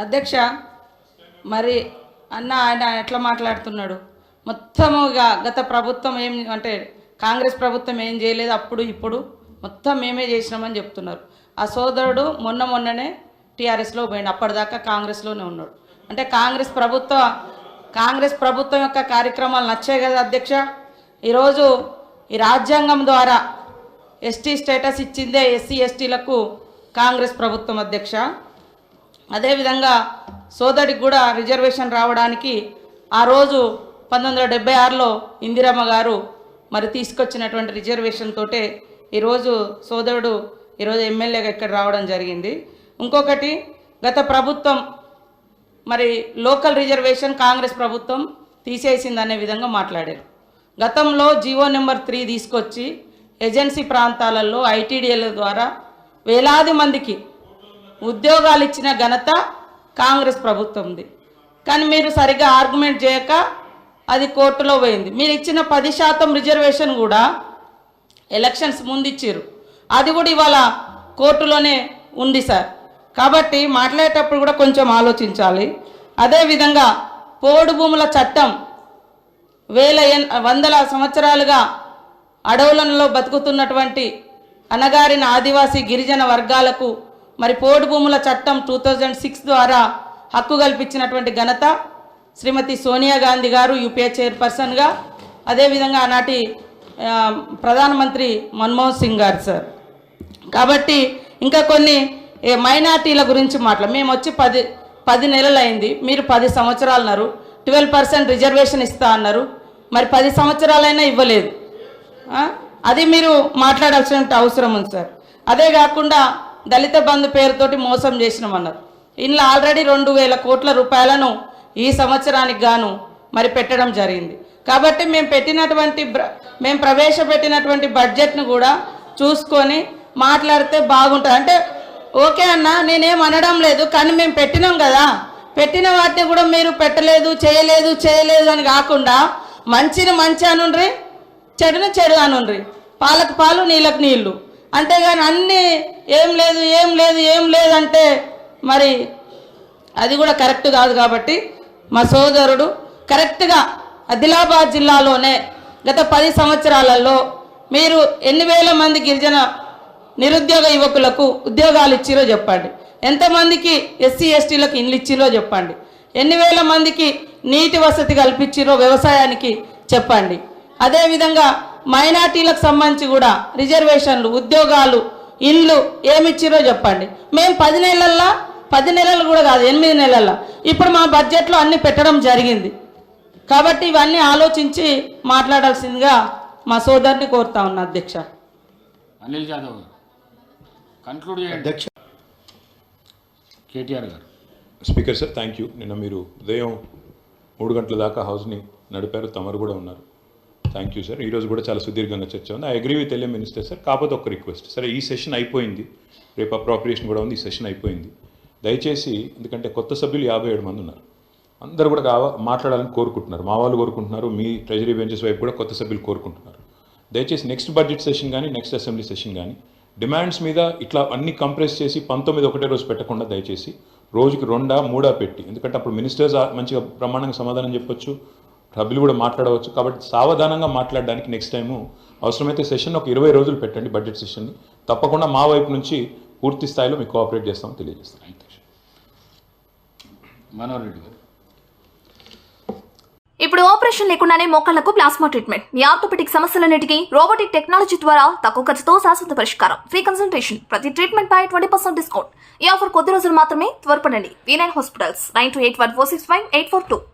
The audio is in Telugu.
అధ్యక్ష, మరి ఆయన ఎట్లా మాట్లాడుతున్నాడు? మొత్తముగా గత ప్రభుత్వం ఏం అంటే కాంగ్రెస్ ప్రభుత్వం ఏం చేయలేదు, అప్పుడు ఇప్పుడు మొత్తం మేమే చేసినామని చెప్తున్నారు. ఆ సోదరుడు మొన్ననే టీఆర్ఎస్లో పోయిండు, అప్పటిదాకా కాంగ్రెస్లోనే ఉన్నాడు. అంటే కాంగ్రెస్ ప్రభుత్వం యొక్క కార్యక్రమాలు నచ్చాయి కదా అధ్యక్ష. ఈరోజు ఈ రాజ్యాంగం ద్వారా ఎస్టీ స్టేటస్ ఇచ్చిందే ఎస్సీ ఎస్టీలకు కాంగ్రెస్ ప్రభుత్వం అధ్యక్ష. అదేవిధంగా సోదరికి కూడా రిజర్వేషన్ రావడానికి ఆ రోజు 1976లో ఇందిరమ్మ గారు మరి తీసుకొచ్చినటువంటి రిజర్వేషన్ తోటే ఈరోజు సోదరుడు ఈరోజు ఎమ్మెల్యేగా ఇక్కడ రావడం జరిగింది. ఇంకొకటి, గత ప్రభుత్వం మరి లోకల్ రిజర్వేషన్ కాంగ్రెస్ ప్రభుత్వం తీసేసిందనే విధంగా మాట్లాడారు. గతంలో జీవో నెంబర్ 3 తీసుకొచ్చి ఏజెన్సీ ప్రాంతాలలో ఐటీడీఎల్ ద్వారా వేలాది మందికి ఉద్యోగాలు ఇచ్చిన ఘనత కాంగ్రెస్ ప్రభుత్వంది. కానీ మీరు సరిగ్గా ఆర్గ్యుమెంట్ చేయక అది కోర్టులో పోయింది. మీరు ఇచ్చిన 10% రిజర్వేషన్ కూడా ఎలక్షన్స్ ముందు ఇచ్చారు, అది కూడా ఇవాళ కోర్టులోనే ఉంది సార్. కాబట్టి మాట్లాడేటప్పుడు కూడా కొంచెం ఆలోచించాలి. అదేవిధంగా పోడు భూముల చట్టం వందల సంవత్సరాలుగా అడవులలో బతుకుతున్నటువంటి అణగారిన ఆదివాసీ గిరిజన వర్గాలకు మరి పోడు భూముల చట్టం 2006 ద్వారా హక్కు కల్పించినటువంటి ఘనత శ్రీమతి సోనియా గాంధీ గారు యూపీఏ చైర్పర్సన్గా, అదేవిధంగా ఆనాటి ప్రధానమంత్రి మన్మోహన్ సింగ్ గారు సార్. కాబట్టి ఇంకా కొన్ని మైనార్టీల గురించి మేము వచ్చి 10 నెలలు అయింది, మీరు 10 సంవత్సరాలు అన్నారు. 12% రిజర్వేషన్ ఇస్తా అన్నారు, మరి 10 సంవత్సరాలైనా ఇవ్వలేదు. అది మీరు మాట్లాడాల్సిన అవసరం ఉంది సార్. అదే కాకుండా దళిత బంధు పేరుతోటి మోసం చేసినామన్నారు. ఇందులో ఆల్రెడీ 2000 కోట్ల రూపాయలను ఈ సంవత్సరానికి గాను మరి పెట్టడం జరిగింది. కాబట్టి మేము ప్రవేశపెట్టినటువంటి బడ్జెట్ను కూడా చూసుకొని మాట్లాడితే బాగుంటుంది. అంటే ఓకే అన్న, నేనేం అనడం లేదు, కానీ మేము పెట్టినాం కదా, పెట్టిన వాటిని కూడా మీరు పెట్టలేదు, చేయలేదు అని కాకుండా మంచిని మంచి అనుండ్రి, చెడుని చెడు అనుండ్రి, పాలకు పాలు నీళ్ళకు నీళ్ళు. అంతేగాని అన్నీ ఏం లేదు అంటే మరి అది కూడా కరెక్ట్ కాదు. కాబట్టి మా సోదరుడు కరెక్ట్గా ఆదిలాబాద్ జిల్లాలోనే గత 10 సంవత్సరాలలో మీరు ఎన్ని వేల మంది గిరిజన నిరుద్యోగ యువకులకు ఉద్యోగాలు ఇచ్చిరో చెప్పండి. ఎంతమందికి ఎస్సీ ఎస్టీలకు ఇండ్లు ఇచ్చిరో చెప్పండి. ఎన్ని వేల మందికి నీటి వసతి కల్పించిరో వ్యవసాయానికి చెప్పండి. అదేవిధంగా మైనార్టీలకు సంబంధించి కూడా రిజర్వేషన్లు, ఉద్యోగాలు, ఇండ్లు ఏమిచ్చిరో చెప్పండి. మేము 10 నెలలు కూడా కాదు, 8 నెలల్లో ఇప్పుడు మా బడ్జెట్లో అన్ని పెట్టడం జరిగింది. కాబట్టి ఇవన్నీ ఆలోచించి మాట్లాడాల్సిందిగా మా సోదరుని కోరుతా ఉన్నా అధ్యక్ష. అనిల్ జాదవ్ కన్క్లూడ్ చేయండి అధ్యక్ష. కేటీఆర్ గారు. Speaker sir, thank you. నిన్న మీరు ఉదయం 3 గంటల దాకా హౌస్ని నడిపారు, తమరు కూడా ఉన్నారు. Thank you sir. ఈరోజు కూడా చాలా సుదీర్ఘంగా చర్చ ఉంది. I agree with LA minister sir. కాకపోతే ఒక రిక్వెస్ట్ సరే, ఈ సెషన్ అయిపోయింది, రేపు అప్రాప్రియేషన్ కూడా ఉంది, ఈ సెషన్ అయిపోయింది. దయచేసి, ఎందుకంటే కొత్త సభ్యులు 57 మంది ఉన్నారు, అందరూ కూడా మాట్లాడాలని కోరుకుంటున్నారు. మా వాళ్ళు కోరుకుంటున్నారు, మీ ట్రెజరీ బెంచెస్ వైపు కూడా కొత్త సభ్యులు కోరుకుంటున్నారు. దయచేసి నెక్స్ట్ బడ్జెట్ సెషన్ కానీ నెక్స్ట్ అసెంబ్లీ సెషన్ కానీ డిమాండ్స్ మీద ఇట్లా అన్ని కంప్రెస్ చేసి 19 ఒకటే రోజు పెట్టకుండా దయచేసి రోజుకి 2-3 పెట్టి, ఎందుకంటే అప్పుడు మినిస్టర్స్ మంచిగా బ్రహ్మాండంగా సమాధానం చెప్పొచ్చు, సభ్యులు కూడా మాట్లాడవచ్చు. కాబట్టి సావధానంగా మాట్లాడడానికి నెక్స్ట్ టైము అవసరమైతే సెషన్ ఒక 20 రోజులు పెట్టండి బడ్జెట్ సెషన్ని. తప్పకుండా మా వైపు నుంచి పూర్తి స్థాయిలో మీకు కోఆపరేట్ చేస్తామని తెలియజేస్తాం. మనోహర్ రెడ్డి గారు. ఇప్పుడు ఆపరేషన్ లేకుండానే మోకాళ్లకు ప్లాస్మా ట్రీట్మెంట్. మీ ఆర్థోపెటిక్ సమస్యలన్నిటికీ రోబోటిక్ టెక్నాలజీ ద్వారా తక్కువ ఖర్చుతో శాశ్వత పరిష్కారం. ఫ్రీ కన్సల్టేషన్, ప్రతి ట్రీట్మెంట్ పై 20% డిస్కౌంట్. ఈ ఆఫర్ కొద్ది రోజులు మాత్రమే. త్వరపడండి. V9 hospitals 9281465842.